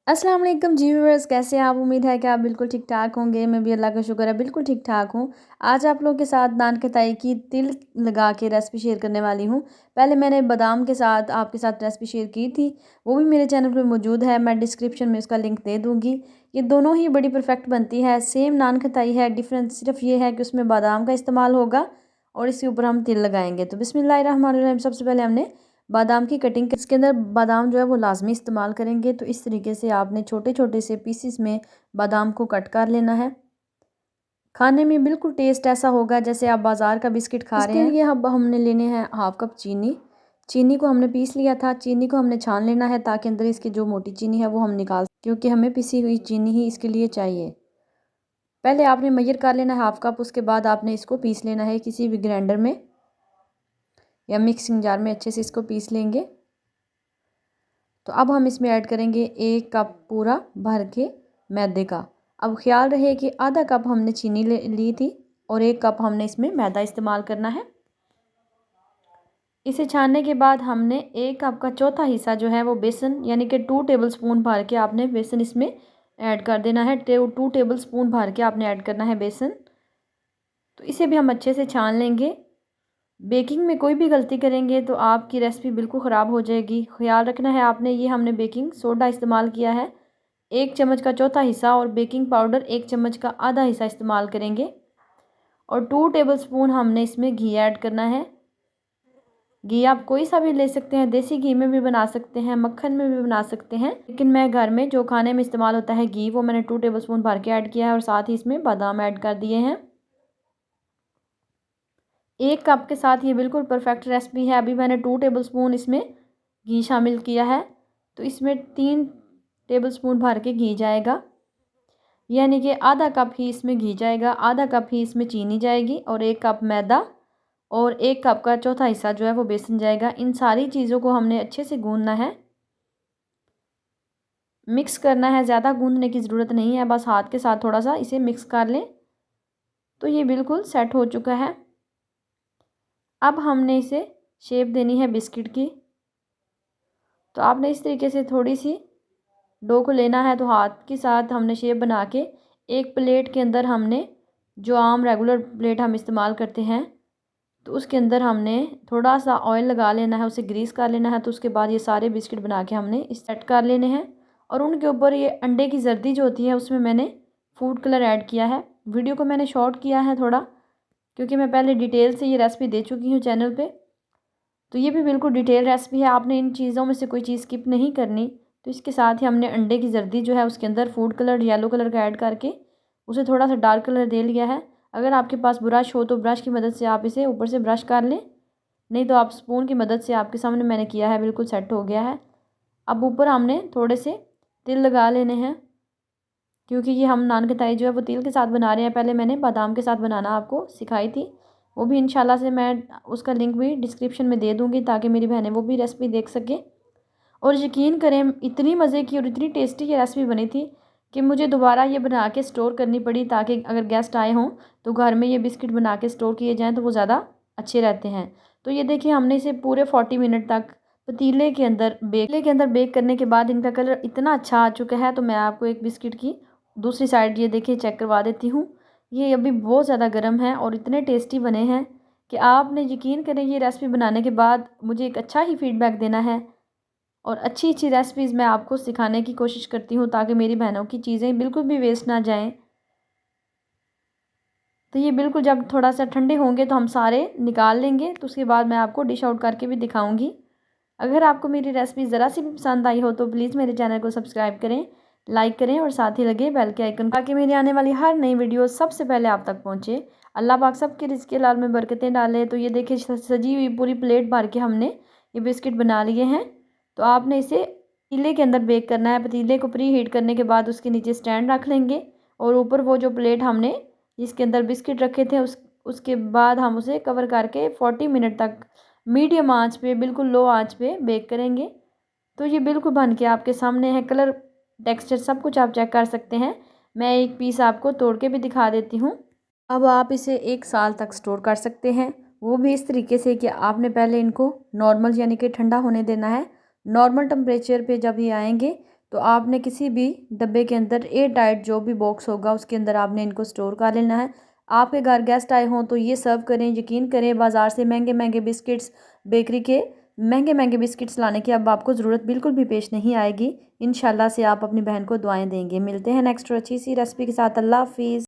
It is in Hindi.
अस्सलाम वालेकुम जी व्यूअर्स, कैसे हैं आप। उम्मीद है कि आप बिल्कुल ठीक ठाक होंगे। मैं भी अल्लाह का शुक्र है बिल्कुल ठीक ठाक हूँ। आज आप लोगों के साथ नान खटाई की तिल लगा के रेसिपी शेयर करने वाली हूँ। पहले मैंने बादाम के साथ आपके साथ रेसिपी शेयर की थी, वो भी मेरे चैनल पर मौजूद है। मैं डिस्क्रिप्शन में उसका लिंक दे दूँगी। ये दोनों ही बड़ी परफेक्ट बनती है, सेम नान खटाई है। डिफरेंस सिर्फ ये है कि उसमें बादाम का इस्तेमाल होगा और इसके ऊपर हम तिल लगाएंगे। तो बिस्मिल्लाहिर्रहमानिर्रहीम। सबसे पहले हमने बादाम की कटिंग, इसके अंदर बादाम जो है वो लाजमी इस्तेमाल करेंगे। तो इस तरीके से आपने छोटे छोटे से पीसीस में बादाम को कट कर लेना है। खाने में बिल्कुल टेस्ट ऐसा होगा जैसे आप बाज़ार का बिस्किट खा रहे हैं। इसके लिए अब हमने लेने हैं हाफ कप चीनी। चीनी को हमने पीस लिया था। चीनी को हमने छान लेना है ताकि अंदर इसकी जो मोटी चीनी है वो हम निकाल, क्योंकि हमें पिसी हुई चीनी ही इसके लिए चाहिए। पहले आपने मैयर कर लेना है हाफ कप, उसके बाद आपने इसको पीस लेना है किसी भी ग्राइंडर में या मिक्सिंग जार में। अच्छे से इसको पीस लेंगे। तो अब हम इसमें ऐड करेंगे 1 कप पूरा भर के मैदे का। अब ख्याल रहे कि आधा कप हमने चीनी ली थी और 1 कप हमने इसमें मैदा इस्तेमाल करना है। इसे छानने के बाद हमने 1 कप का चौथा हिस्सा जो है वो बेसन, यानी कि 2 टेबलस्पून भर के आपने बेसन इसमें ऐड कर देना है। 2 टेबलस्पून भर के आपने ऐड करना है बेसन। तो इसे भी हम अच्छे से छान लेंगे। बेकिंग में कोई भी गलती करेंगे तो आपकी रेसिपी बिल्कुल ख़राब हो जाएगी। ख्याल रखना है आपने। ये हमने बेकिंग सोडा इस्तेमाल किया है 1 चम्मच का चौथा हिस्सा, और बेकिंग पाउडर 1 चम्मच का आधा हिस्सा इस्तेमाल करेंगे। और 2 टेबलस्पून हमने इसमें घी ऐड करना है। घी आप कोई सा भी ले सकते हैं, देसी घी में भी बना सकते हैं, मक्खन में भी बना सकते हैं, लेकिन मैं घर में जो खाने में इस्तेमाल होता है घी, वो मैंने 2 टेबलस्पून भर के ऐड किया है। और साथ ही इसमें बादाम ऐड कर दिए हैं 1 कप के साथ। ये बिल्कुल परफेक्ट रेसिपी है। अभी मैंने 2 टेबलस्पून इसमें घी शामिल किया है, तो इसमें 3 टेबलस्पून भर के घी जाएगा, यानी कि आधा कप ही इसमें घी जाएगा, आधा कप ही इसमें चीनी जाएगी, और 1 कप मैदा और 1 कप का चौथा हिस्सा जो है वो बेसन जाएगा। इन सारी चीज़ों को हमने अच्छे से गूंदना है, मिक्स करना है। ज़्यादा गूंदने की ज़रूरत नहीं है, बस हाथ के साथ थोड़ा सा इसे मिक्स कर लें। तो ये बिल्कुल सेट हो चुका है। अब हमने इसे शेप देनी है बिस्किट की। तो आपने इस तरीके से थोड़ी सी डो को लेना है। तो हाथ के साथ हमने शेप बना के एक प्लेट के अंदर हमने, जो आम रेगुलर प्लेट हम इस्तेमाल करते हैं, तो उसके अंदर हमने थोड़ा सा ऑयल लगा लेना है, उसे ग्रीस कर लेना है। तो उसके बाद ये सारे बिस्किट बना के हमने सेट कर लेने हैं। और उनके ऊपर ये अंडे की जर्दी जो होती है उसमें मैंने फूड कलर ऐड किया है। वीडियो को मैंने शॉर्ट किया है थोड़ा, क्योंकि मैं पहले डिटेल से ये रेसिपी दे चुकी हूँ चैनल पे। तो ये भी बिल्कुल डिटेल रेसिपी है, आपने इन चीज़ों में से कोई चीज़ स्किप नहीं करनी। तो इसके साथ ही हमने अंडे की जर्दी जो है उसके अंदर फूड कलर येलो कलर का ऐड करके उसे थोड़ा सा डार्क कलर दे लिया है। अगर आपके पास ब्रश हो तो ब्रश की मदद से आप इसे ऊपर से ब्रश कर लें, नहीं तो आप स्पून की मदद से, आपके सामने मैंने किया है, बिल्कुल सेट हो गया है। अब ऊपर हमने थोड़े से तिल लगा लेने हैं, क्योंकि ये हम नान खटाई जो है वो तिल के साथ बना रहे हैं। पहले मैंने बादाम के साथ बनाना आपको सिखाई थी, वो भी इंशाल्लाह से मैं उसका लिंक भी डिस्क्रिप्शन में दे दूँगी, ताकि मेरी बहनें वो भी रेसिपी देख सकें। और यकीन करें, इतनी मज़े की और इतनी टेस्टी ये रेसिपी बनी थी कि मुझे दोबारा ये बना के स्टोर करनी पड़ी, ताकि अगर गेस्ट आए हों तो घर में ये बिस्किट बना के स्टोर किए जाएँ तो वो ज़्यादा अच्छे रहते हैं। तो ये देखिए, हमने इसे पूरे 40 मिनट तक पतीले के अंदर बेक करने के बाद इनका कलर इतना अच्छा आ चुका है। तो मैं आपको एक बिस्किट की दूसरी साइड ये देखिए चेक करवा देती हूँ। ये अभी बहुत ज़्यादा गर्म है और इतने टेस्टी बने हैं कि आपने यकीन करें, ये रेसिपी बनाने के बाद मुझे एक अच्छा ही फीडबैक देना है। और अच्छी अच्छी रेसिपीज़ मैं आपको सिखाने की कोशिश करती हूँ, ताकि मेरी बहनों की चीज़ें बिल्कुल भी वेस्ट ना जाएं। तो ये बिल्कुल जब थोड़ा सा ठंडे होंगे तो हम सारे निकाल लेंगे। तो उसके बाद मैं आपको डिश आउट करके भी दिखाऊंगी। अगर आपको मेरी रेसिपी ज़रा सी भी पसंद आई हो तो प्लीज़ मेरे चैनल को सब्सक्राइब करें, लाइक करें, और साथ ही लगे बेल के आइकन, ताकि मेरी आने वाली हर नई वीडियो सबसे पहले आप तक पहुँचे। अल्लाह पाक सबके रिज़्क़ के लाल में बरकतें डाले। तो ये देखिए, सजी हुई पूरी प्लेट भर के हमने ये बिस्किट बना लिए हैं। तो आपने इसे पतीले के अंदर बेक करना है। पतीले को प्री हीट करने के बाद उसके नीचे स्टैंड रख लेंगे, और ऊपर वो जो प्लेट हमने जिसके अंदर बिस्किट रखे थे उसके बाद हम उसे कवर करके 40 मिनट तक मीडियम आंच पे, बिल्कुल लो आंच पे बेक करेंगे। तो ये बिल्कुल बन के आपके सामने है। कलर, टेक्सचर सब कुछ आप चेक कर सकते हैं। मैं एक पीस आपको तोड़ के भी दिखा देती हूँ। अब आप इसे 1 साल तक स्टोर कर सकते हैं, वो भी इस तरीके से कि आपने पहले इनको नॉर्मल यानी कि ठंडा होने देना है। नॉर्मल टेम्परेचर पे जब ये आएंगे तो आपने किसी भी डब्बे के अंदर एयर टाइट जो भी बॉक्स होगा उसके अंदर आपने इनको स्टोर कर लेना है। आपके घर गेस्ट आए हों तो ये सर्व करें। यकीन करें बाज़ार से महंगे महंगे बिस्किट्स, बेकरी के महंगे महंगे बिस्किट्स लाने की अब आपको ज़रूरत बिल्कुल भी पेश नहीं आएगी। इंशाल्लाह से आप अपनी बहन को दुआएं देंगे। मिलते हैं नेक्स्ट और अच्छी सी रेसिपी के साथ। अल्लाह हाफिज़।